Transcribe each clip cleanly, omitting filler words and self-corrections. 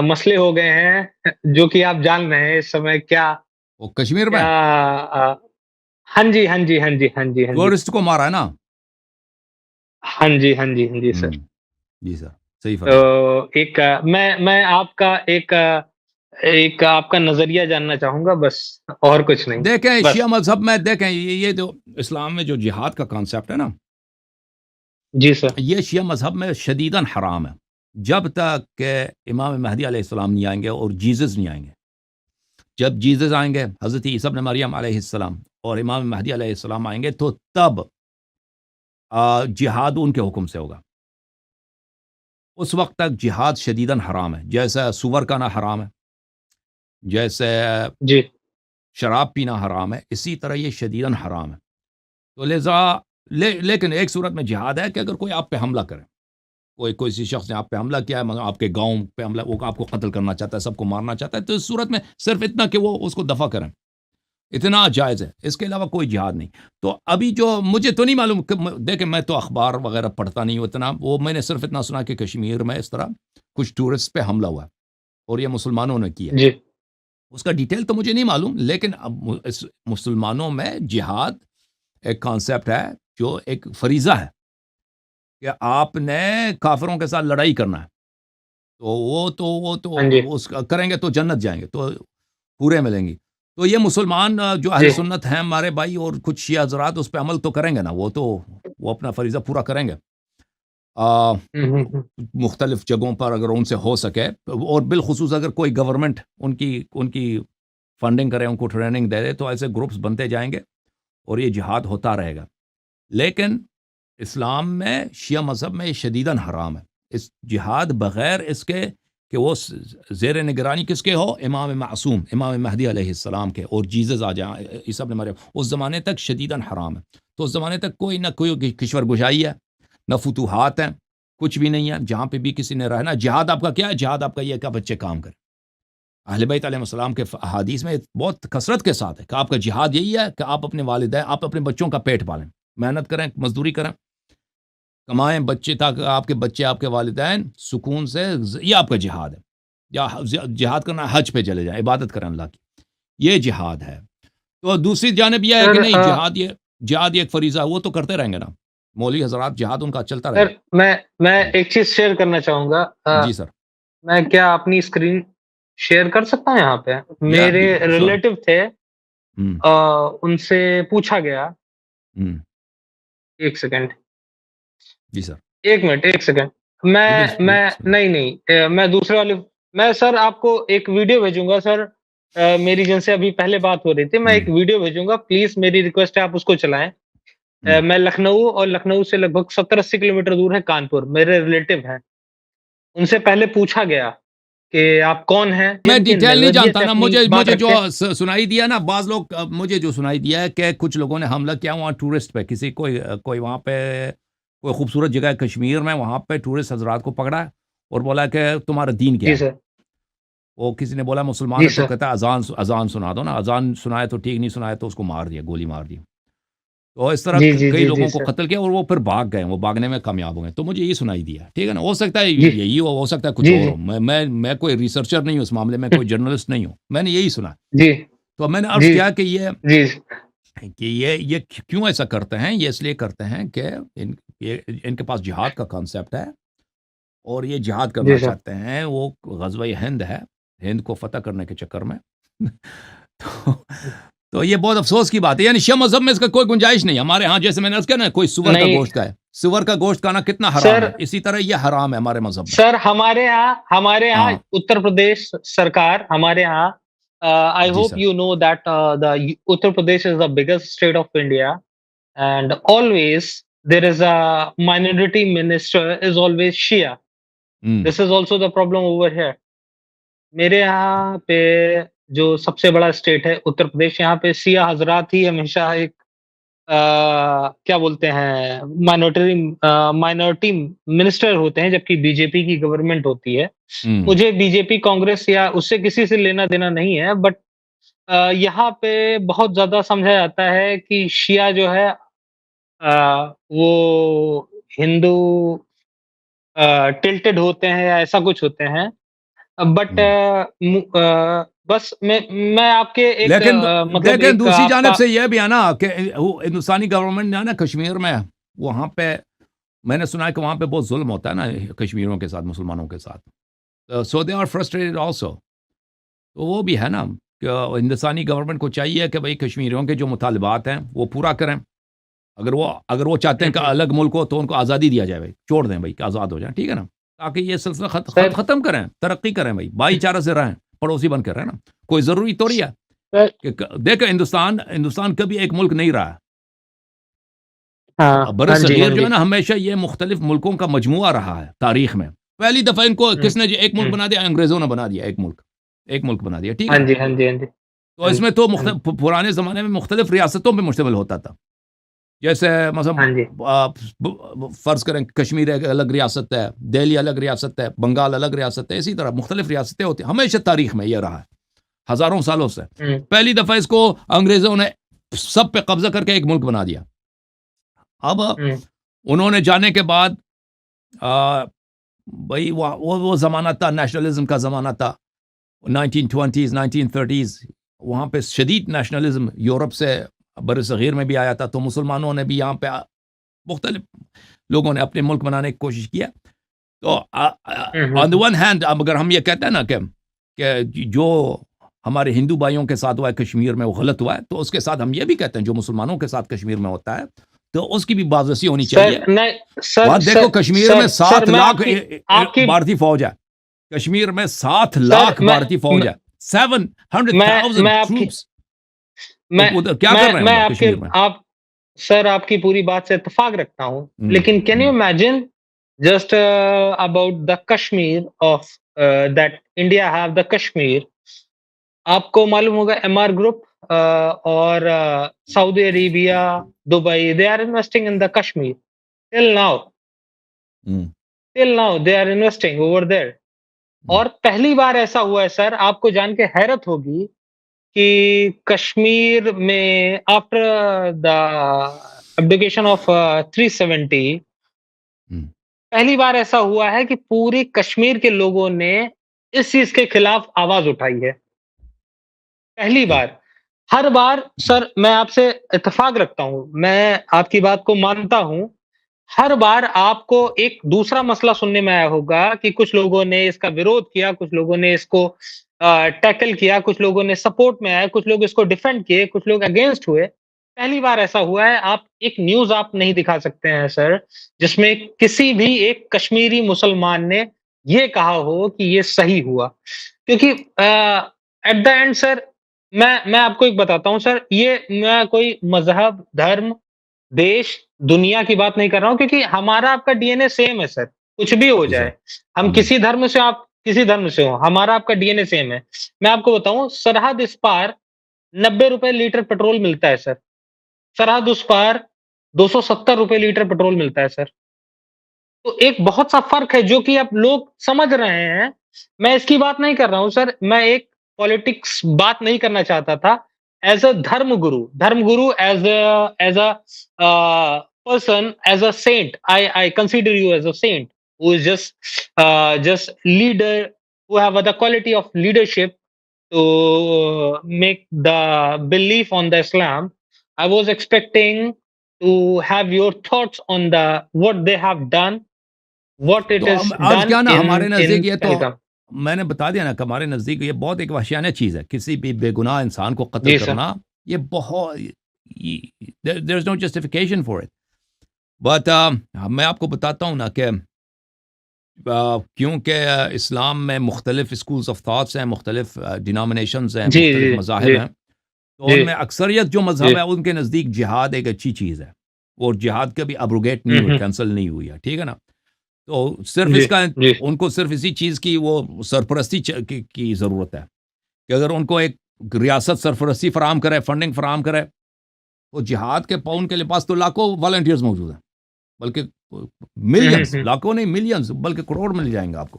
मसले हो गए हैं जो कि आप जान रहे हैं इस समय क्या वो कश्मीर क्या में हाँ जी, हाँ जी, हाँ जी, हाँ जी, हाँ जी। टूरिस्ट को मारा है ना? हाँ जी, हाँ जी, हाँ जी, सर। जी सर, सही तो फरमाया। मैं आपका एक आपका नज़रिया जानना चाहूँगा बस और कुछ नहीं, देखें शिया बस। मज़हब में देखें ये जो इस्लाम में जो जिहाद का कॉन्सेप्ट है ना, जी, सर। ये शिया मज़हब में शदीदन हराम है। जब तक कि इमाम महदी अलैहिस्सलाम नहीं आएँगे और जीसस नहीं आएँगे। जब जीसस आएँगे, हज़रत ईसा इब्न मरियम अलैहिस्सलाम और इमाम महदी अलैहिस्सलाम आएँगे तो तब जिहाद उनके हुक्म से होगा। उस वक़्त तक जिहाद शदीदन हराम है। जैसे सूअर खाना हराम है, जैसे जी, शराब पीना हराम है, इसी तरह ये शदीदन हराम है। तो लिज़ा लेकिन एक सूरत में जिहाद है कि अगर कोई आप पे हमला करे, कोई किसी शख्स ने आप पे हमला किया है, मतलब आपके गाँव पे हमला, वो आपको कत्ल करना चाहता है, सबको मारना चाहता है, तो इस सूरत में सिर्फ़ इतना कि वो उसको दफ़ा करें, इतना जायज़ है। इसके अलावा कोई जिहाद नहीं। तो अभी जो मुझे तो नहीं मालूम कि देखिए मैं तो अखबार वग़ैरह पढ़ता नहीं हूँ इतना, वो मैंने सिर्फ़ इतना सुना कि कश्मीर में इस तरह कुछ टूरिस्ट पे हमला हुआ है और ये मुसलमानों ने किया है। जी, उसका डिटेल तो मुझे नहीं मालूम, लेकिन अब इस मुसलमानों में जिहाद एक कॉन्सेप्ट है, जो एक फ़रीज़ा है कि आपने काफ़िरों के साथ लड़ाई करना है। तो वो तो हाँ जी, उसका करेंगे तो जन्नत जाएँगे, तो हूरें मिलेंगी। तो ये मुसलमान जो अहले जी। सुन्नत हैं हमारे भाई और कुछ शिया हज़रात उस पे अमल तो करेंगे ना, वो अपना फ़रीज़ा पूरा करेंगे। हुँ, हुँ, हुँ। मुख्तलिफ़ जगहों पर अगर उनसे हो सके और बिलख़ुसूस अगर कोई गवर्नमेंट उनकी उनकी फंडिंग करे, उनको ट्रेनिंग दे दे, तो ऐसे ग्रुप्स बनते जाएँगे और ये जिहाद होता रहेगा। लेकिन इस्लाम में शिया मज़हब में ये शदीदन हराम है। इस जिहाद बग़ैर इसके कि वो ज़ेर निगरानी किसके हो? इमाम मासूम, इमाम महदी अलैहिस्सलाम के और जीसस आ जाए, ईसा इब्न मरियम, उस ज़माने तक शदीदन हराम है। तो उस ज़माने तक कोई ना कोई किश्वर कुशाई है, ना फ़ुतूहात हैं, कुछ भी नहीं है। जहाँ पे भी किसी ने रहना, जिहाद आपका क्या है? जिहाद आपका ये है कि आप अच्छे काम करें। अहले बैत अलैहिस्सलाम के अहादीस में बहुत कसरत के साथ है कि आपका जिहाद यही है कि आप अपने वालिदैन, आप अपने बच्चों का पेट पालें, मेहनत करें, मज़दूरी करें, कमाएँ बच्चे, ताकि आपके बच्चे, आपके वालिदैन सुकून से ये आपका जिहाद है। या जिहाद करना, हज पे चले जाएँ, इबादत करें अल्लाह की, ये जिहाद है। तो दूसरी जानिब ये है कि सर नहीं, जिहाद ये एक फ़रीज़ा है, वो तो करते रहेंगे ना। मौलवी हज़रात जिहाद उनका चलता रहेगा। सर मैं जी। एक चीज़ शेयर करना चाहूँगा। जी सर। मैं क्या अपनी स्क्रीन शेयर कर सकता हूँ यहाँ पे? या मेरे बी श्योर। रिलेटिव थे, हुँ, उनसे पूछा गया। हुँ। 1 सेकंड, जी सर। 1 minute, 1 second. जी, मैं बिस्मिल्लाह। नहीं, नहीं, मैं दूसरे वाले मैं सर आपको एक वीडियो भेजूँगा सर। मेरी जिनसे अभी पहले बात हो रही थी, मैं एक हुँ, वीडियो भेजूँगा, प्लीज़ मेरी रिक्वेस्ट है आप उसको चलाएँ। हुँ। मैं लखनऊ और लखनऊ से लगभग 70-80 किलोमीटर दूर है कानपुर, मेरे रिलेटिव हैं। उनसे पहले पूछा गया कि आप कौन हैं? मैं किन-किन डिटेल नहीं नज़रिए जानता से ना, अपनी मुझे बात मुझे जो रखते हैं? सुनाई दिया ना, बाज़ लोग मुझे जो सुनाई दिया है कि कुछ लोगों ने हमला किया वहाँ टूरिस्ट पे, किसी कोई वहाँ पे कोई खूबसूरत जगह है कश्मीर में, वहाँ पे टूरिस्ट हज़रात को पकड़ा है और बोला कि तुम्हारा दीन क्या जी है? सर। वो किसी ने बोला मुसलमान जी है, तो सर। कहता है अज़ान सुना दो ना, अज़ान सुनाए तो ठीक, नहीं सुनाए तो उसको मार दिया, गोली मार दी। तो इस तरह जी, क जी, कई जी, जी लोगों को सर। कत्ल किया और वो फिर भाग गए, वो भागने में कामयाब हो गए। तो मुझे ये सुनाई दिया, ठीक है ना? हो सकता है जी, यही हो सकता है कुछ जी, और जी। हो। मैं कोई रिसर्चर नहीं हूँ इस मामले में, कोई जर्नलिस्ट नहीं हूँ। मैंने यही सुना। जी, तो मैंने अर्ज़ जी, किया जी, कि ये क्यों ऐसा करते हैं? ये इसलिए करते हैं कि इनके पास जिहाद का कॉन्सेप्ट है और ये जिहाद जी करना सर। चाहते हैं। वो ग़ज़वा-ए हिंद है, हिंद को फ़तह करने के चक्कर में। तो तो ये बहुत अफ़सोस की बात है। यानी शिया मज़हब में इसका कोई गुंजाइश नहीं है। हमारे यहाँ जैसे मैंने अर्ज़ किया ना, कोई सुअर का नहीं, गोश्त खाए, सुअर का गोश्त खाना कितना हराम सर है, इसी तरह ये हराम है हमारे मज़हब में। सर हमारे यहाँ हाँ, उत्तर प्रदेश सरकार हमारे यहाँ आई जी hope sir. You know that the Uttar Pradesh is the biggest state of India and always there is a minority minister is always Shia. Hmm, this is also the problem over here. मेरे यहाँ पे जो सबसे बड़ा state है उत्तर प्रदेश, यहाँ पे शिया हज़रात ही हमेशा एक क्या बोलते हैं माइनॉरिटी मिनिस्टर होते हैं जबकि बीजेपी की गवर्नमेंट होती है। हुँ, मुझे बीजेपी, कांग्रेस या उससे किसी से लेना-देना नहीं है बट यहाँ पे बहुत ज़्यादा समझा जाता है कि शिया जो है वो हिंदू टिल्टेड होते हैं या ऐसा कुछ होते हैं। बट बस मैं आपके एक लेकिन मतलब लेकिन एक दूसरी जानिब आपका से यह भी है ना कि वो हिंदुस्तानी गवर्नमेंट ने ना कश्मीर में, वहाँ पे मैंने सुना है कि वहाँ पे बहुत जुल्म होता है ना कश्मीरियों के साथ, मुसलमानों के साथ, सो दे आर फ्रस्ट्रेटेड आल्सो। तो वो भी है ना कि हिंदुस्तानी गवर्नमेंट को चाहिए कि भाई कश्मीरियों के जो मुतालबात हैं वो पूरा करें। अगर वो चाहते हैं कि हम्म, अलग मुल्क हो तो उनको आज़ादी दिया जाए भाई, छोड़ दें भाई कि आज़ाद हो जाएं, ठीक है ना, ताकि ये सिलसिला सर ख़त्म करें, तरक्की करें भाई, भाईचारा से रहें, पड़ोसी बनकर रहें ना। कोई ज़रूरी तो नहीं है सर कि देख, हिंदुस्तान हिंदुस्तान कभी एक मुल्क नहीं रहा है। हाँ बर हाँ जी हाँ सगीर जो जी। है ना हमेशा ये मुख्तलिफ मुल्कों का मजमुआ रहा है तारीख में। पहली दफ़ा इनको हम्म, किसने जो एक मुल्क हम्म, बना दिया, अंग्रेज़ों ने बना दिया एक मुल्क बना दिया, ठीक है हाँ ना। जी हाँ जी हाँ जी तो हाँ जी इसमें तो हाँ जी पुराने ज़माने में मुख्तलिफ रियासतों पर मुश्तमिल होता था। जैसे हाँ मतलब जी। फ़र्ज़ करें कश्मीर एक अलग रियासत है, दिल्ली अलग रियासत है, बंगाल अलग रियासत है, इसी तरह मुख्तलिफ रियासतें होती हैं, हमेशा तारीख में ये रहा है, हज़ारों सालों से। हम्म, पहली दफ़ा इसको अंग्रेज़ों ने सब पे कब्ज़ा करके एक मुल्क बना दिया। अब हम्म, उन्होंने जाने के बाद अ, भई वो ज़माना था, नेशनलिज़्म का ज़माना था, 1920s 1930s, वहाँ पे शदीद नेशनलिज़्म यूरोप से बरसग़ीर में भी आया था, तो मुसलमानों ने भी यहाँ पे मुख्तलिफ लोगों ने अपने मुल्क बनाने की कोशिश किया। तो on the hmm. One hand, अब अगर हम ये कहते हैं ना कि जो हमारे हिंदू भाइयों के साथ हुआ है कश्मीर में वो गलत हुआ है, तो उसके साथ हम ये भी कहते हैं जो मुसलमानों के साथ कश्मीर में होता है, तो उसकी भी बाज़सी होनी सर चाहिए। नहीं सर वहाँ देखो सर कश्मीर में सर सर 7 मैं लाख आपकी आपकी भारतीय फ़ौज है। कश्मीर में 7 सर लाख भारतीय फ़ौज है। मैं 700,000 आपकी ट्रूप्स। तो उधर क्या कर रहे हैं मैं उधर आपके कश्मीर में? आप सर आपकी पूरी बात से इत्तेफाक रखता हूँ। हुँ, लेकिन can you hmm, imagine just about the Kashmir of that India have the Kashmir. आपको मालूम होगा एमआर ग्रुप और Saudi Arabia, Dubai they are investing in the Kashmir till now. Hmm, till now they are investing over there. हुँ, और पहली बार ऐसा हुआ है सर, आपको जान के हैरत होगी कि कश्मीर में आफ्टर द एब्डिकेशन ऑफ 370 हुँ। पहली बार ऐसा हुआ है कि पूरी कश्मीर के लोगों ने इस चीज के खिलाफ आवाज उठाई है। पहली जी। बार। हर बार हुँ, सर मैं आपसे इत्तेफाक रखता हूं, मैं आपकी बात को मानता हूं। हर बार आपको एक दूसरा मसला सुनने में आया होगा कि कुछ लोगों ने इसका विरोध किया, कुछ लोगों ने इसको टैकल किया, कुछ लोगों ने सपोर्ट में आए, कुछ लोग इसको डिफेंड किए, कुछ लोग अगेंस्ट हुए। पहली बार ऐसा हुआ है, आप एक न्यूज़ आप नहीं दिखा सकते हैं सर, जिसमें किसी भी एक कश्मीरी मुसलमान ने ये कहा हो कि ये सही हुआ। क्योंकि एट द एंड सर मैं आपको एक बताता हूँ सर, ये मैं कोई मज़हब, धर्म, देश, दुनिया की बात नहीं कर रहा हूँ क्योंकि हमारा आपका डीएनए सेम है सर, कुछ भी हो जी सर। जाए। हम हुँ, किसी धर्म से आप किसी धर्म से हो, हमारा आपका डीएनए सेम है। मैं आपको बताऊँ सरहद इस पार ₹90 लीटर पेट्रोल मिलता है सर। सरहद उस पार ₹270 लीटर पेट्रोल मिलता है सर। तो एक बहुत सा फ़र्क है जो कि अब लोग समझ रहे हैं। मैं इसकी बात नहीं कर रहा हूँ सर, मैं एक पॉलिटिक्स बात नहीं करना चाहता था। धर्म गुरु person, as a saint, I consider you as a saint who is just leader, who have the quality of leadership to make the belief on the Islam. I was expecting to have your thoughts on the what they have done, what तो it is आज done क्या ना हमारे in नज़दीक ये तो Pahalgam. मैंने बता दिया ना कि हमारे नज़दीक ये बहुत एक वहशियाना चीज़ है। किसी भी बेगुनाह इंसान को कत्ल जी सर। करना, ये बहुत there is no justification for it. But मैं आपको बताता हूँ ना कि क्योंकि इस्लाम में मुख्तलिफ स्कूल्स ऑफ थॉट्स हैं, मुख्तलिफ डिनोमिनेशंस हैं, जी, मुख्तलिफ जी, मज़ाहिब जी, हैं, तो जी, उनमें अक्सरियत जो जी। मज़हब है उनके नज़दीक जिहाद एक अच्छी चीज़ है, और जिहाद कभी अब्रोगेट नहीं हुँ, हुई, हुँ। कैंसल नहीं हुई है, ठीक है ना? तो सिर्फ़ जी, इसका जी। उनको सिर्फ़ इसी चीज़ की वो सरपरस्ती की ज़रूरत है कि अगर उनको एक रियासत सरपरस्ती फ़राहम करे, फंडिंग फ़राहम करे, तो जिहाद के उनके लिए पास तो लाखों वॉलंटियर्स मौजूद हैं, बल्कि हुँ, हुँ, मिलियंस, हुँ। लाखों नहीं मिलियंस, बल्कि करोड़ मिल जाएँगे आपको।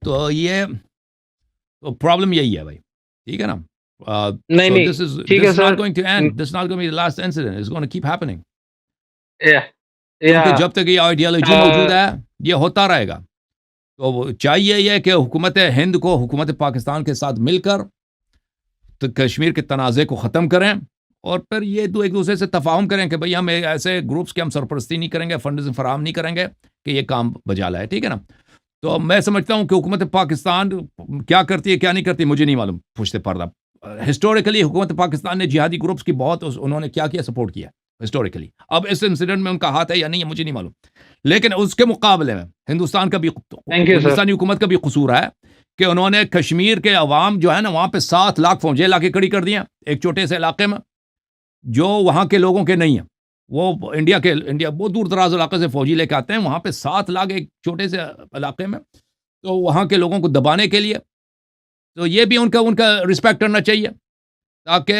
तो ये तो प्रॉब्लम यही है भाई, ठीक है ना? नहीं, सो नहीं, ठीक दिस है is not sir. Going to end, this is not going to be the last incident, it's gonna keep happening. Yeah yeah क्योंकि जब तक ये आइडियोलॉजी मौजूद अ, है, ये होता रहेगा। तो वो चाहिए ये कि हुकूमत हिंद को हुकूमत पाकिस्तान के साथ मिलकर तो कश्मीर के तनाज़े को ख़त्म करें और फिर ये दो एक दूसरे से तफ़ाहुम करें कि भई हम ऐसे ग्रुप्स की हम सरपरस्ती नहीं करेंगे, फंड्स फराहम नहीं करेंगे कि ये काम बजा लाए, ठीक है ना? तो मैं समझता हूँ कि हुकूमत पाकिस्तान क्या करती है, क्या नहीं करती, मुझे नहीं मालूम पुश्ते पर्दा। हिस्टोरिकली हुकूमत पाकिस्तान ने जिहादी ग्रुप्स की बहुत उन्होंने क्या किया, सपोर्ट किया हिस्टोरिकली। अब इस इंसिडेंट में उनका हाथ है या नहीं है, मुझे नहीं मालूम। लेकिन उसके मुकाबले में हिंदुस्तान का भी थैंक यू सर। हिंदुस्तानी हुकूमत का भी कसूर है कि उन्होंने कश्मीर के अवाम जो है ना, वहाँ पे 7 लाख फौजें लाके खड़ी कर दी हैं, एक छोटे से इलाके में, जो वहाँ के लोगों के नहीं है। वो इंडिया बहुत दूर-दराज इलाके से फौजी लेके आते हैं, वहाँ पे 7 लाख एक छोटे से इलाके में, तो वहाँ के लोगों को दबाने के लिए। तो ये भी उनका रिस्पेक्ट करना चाहिए, ताकि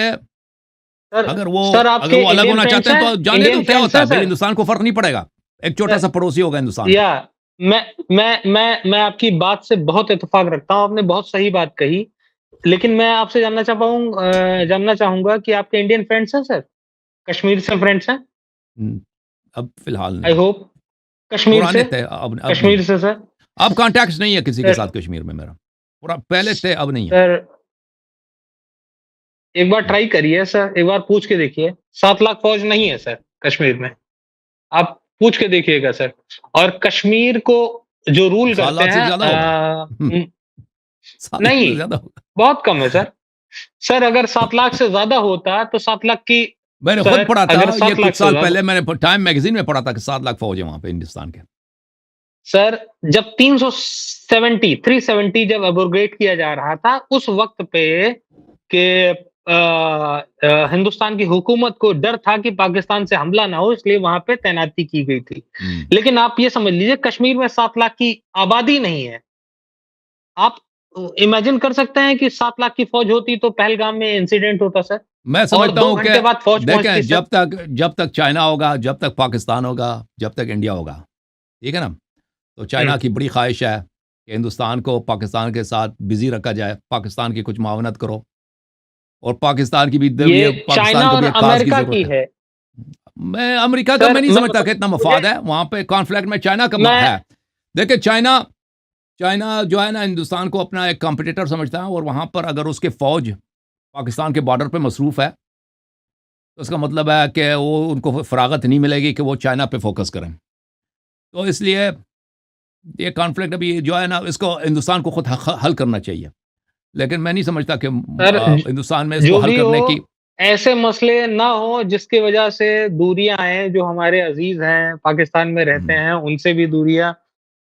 सर अगर वो सर आपके अलग इंडियन होना फ्रेंड्स चाहते हैं हैं? तो जाने दो, इंडियन क्या फ्रेंड्स होता हैं है? फिर सर? हिंदुस्तान को फ़र्क नहीं पड़ेगा। एक छोटा-सा पड़ोसी होगा हिंदुस्तान का। या मैं आपकी बात से बहुत इत्तेफ़ाक रखता हूँ, आपने बहुत सही बात कही। लेकिन मैं आपसे जानना चाहूँगा कि आपके इंडियन फ्रेंड्स हैं सर? कश्मीर से फ्रेंड्स हैं? हुँ, अब फ़िलहाल आई नहीं। होप कश्मीर पुराने से? थे, अब नहीं कश्मीर है। से सर? अब कॉन्टैक्ट्स नहीं है किसी के सर साथ कश्मीर में मेरा। पहले थे, अब नहीं है। सर एक बार हुँ, ट्राई करिए सर, एक बार पूछ के देखिए। 7 लाख फ़ौज नहीं है सर कश्मीर में। आप पूछ के देखिएगा सर। और कश्मीर को जो रूल 7 करते लाख से हैं ज़्यादा होगा। हुँ, 7 लाख से नहीं, ज़्यादा होगा। बहुत कम है सर। सर अगर 7 लाख से ज़्यादा होता तो 7 लाख की मैंने खुद सर पढ़ा था, अगर ये 7 लाख कुछ से साल ज़्यादा पहले मैंने टाइम मैगज़ीन में पढ़ा था कि 7 लाख फ़ौज है वहाँ पे हिंदुस्तान के। सर जब 370 जब एब्रोगेट किया जा रहा था, उस वक़्त पे के हिंदुस्तान की हुकूमत को डर था कि पाकिस्तान से हमला ना हो, इसलिए वहाँ पे तैनाती की गई थी। हुँ, लेकिन आप ये समझ लीजिए कश्मीर में 7 लाख की आबादी नहीं है। आप इमेजिन कर सकते हैं कि 7 लाख की फ़ौज होती तो पहलगाम में इंसिडेंट होता सर मैं और समझता 2 हूँ कि घंटे बाद फ़ौज पहुँचती देखें, सर। जब तक चाइना होगा, जब तक पाकिस्तान होगा, जब तक इंडिया होगा, ठीक है ना? तो हुँ। चाइना की बड़ी ख़्वाहिश है कि हिंदुस्तान को पाकिस्तान के साथ बिज़ी रखा जाए, पाकिस्तान की कुछ मावनत करो और पाकिस्तान की भी ये पाकिस्तान चाइना को और भी एक ख़ास की अमेरिका की ज़रूरत है। है। मैं अमेरिका का सर मैं नहीं मैं समझता कि बताऊँ इतना मुझे मफ़ाद है, वहाँ पे कॉन्फ्लिक्ट में चाइना का मैं है। देखिए चाइना चाइना जो है ना, हिंदुस्तान को अपना एक कॉम्पिटिटर समझता है और वहाँ पर अगर उसकी फ़ौज पाकिस्तान के बॉर्डर पे मसरूफ़ है, तो इसका मतलब है कि वो उनको फ़राग़त नहीं मिलेगी कि वो चाइना पे फ़ोकस करें। तो इसलिए ये कॉन्फ्लिक्ट अभी जो है ना, इसको हिंदुस्तान को खुद हल करना चाहिए। लेकिन मैं नहीं समझता कि सर हिंदुस्तान में इसको जो हल भी हो करने की ऐसे मसले ना हो जिसकी वजह से दूरियां आए जो हमारे अजीज हैं पाकिस्तान में रहते हुँ, हैं उनसे भी दूरियां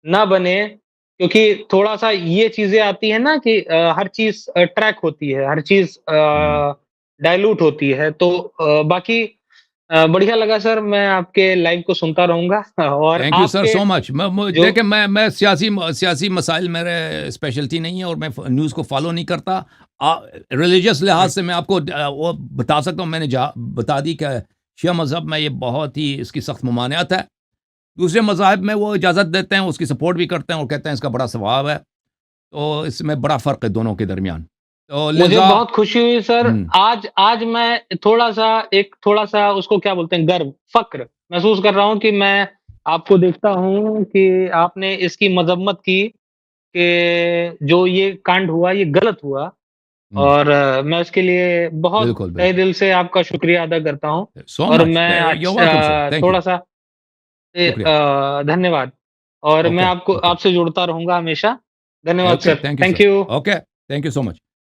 ना बने क्योंकि थोड़ा सा ये चीजें आती है ना कि हर चीज ट्रैक होती है हर चीज हुँ। डाइल्यूट होती है तो बाकी बढ़िया लगा सर मैं आपके लाइव को सुनता रहूंगा और थैंक यू सर आपके सो मच। जो देखिए मैं सियासी मसाइल मेरे स्पेशलिटी नहीं है और मैं न्यूज़ को फॉलो नहीं करता। रिलीजियस लिहाज से मैं आपको वो बता सकता हूँ, मैंने बता दी कि शिया मज़हब में ये बहुत ही इसकी सख्त ममानियत है। दूसरे मज़ाहिब में वो इजाज़त देते हैं, उसकी सपोर्ट भी करते हैं और कहते हैं इसका बड़ा सवाब है। तो इसमें बड़ा फ़र्क है दोनों के दरमियान। तो मुझे लिज़ा बहुत खुशी हुई सर हुँ, आज मैं थोड़ा-सा उसको क्या बोलते हैं गर्व, फ़क्र महसूस कर रहा हूँ कि मैं आपको देखता हूँ कि आपने इसकी मज़म्मत की कि जो ये कांड हुआ ये गलत हुआ हुँ। और मैं इसके लिए बहुत बिल्कुल, तहे बिल्कुल। दिल से आपका शुक्रिया अदा करता हूँ सो और मच। मैं you are welcome sir. Thank you. थोड़ा-सा शुक्रिया। धन्यवाद और मैं ओके, आपको ओके, आपसे जुड़ता रहूँगा हमेशा। धन्यवाद okay. Sir. Thank you thank sir. You. Okay, thank you so much.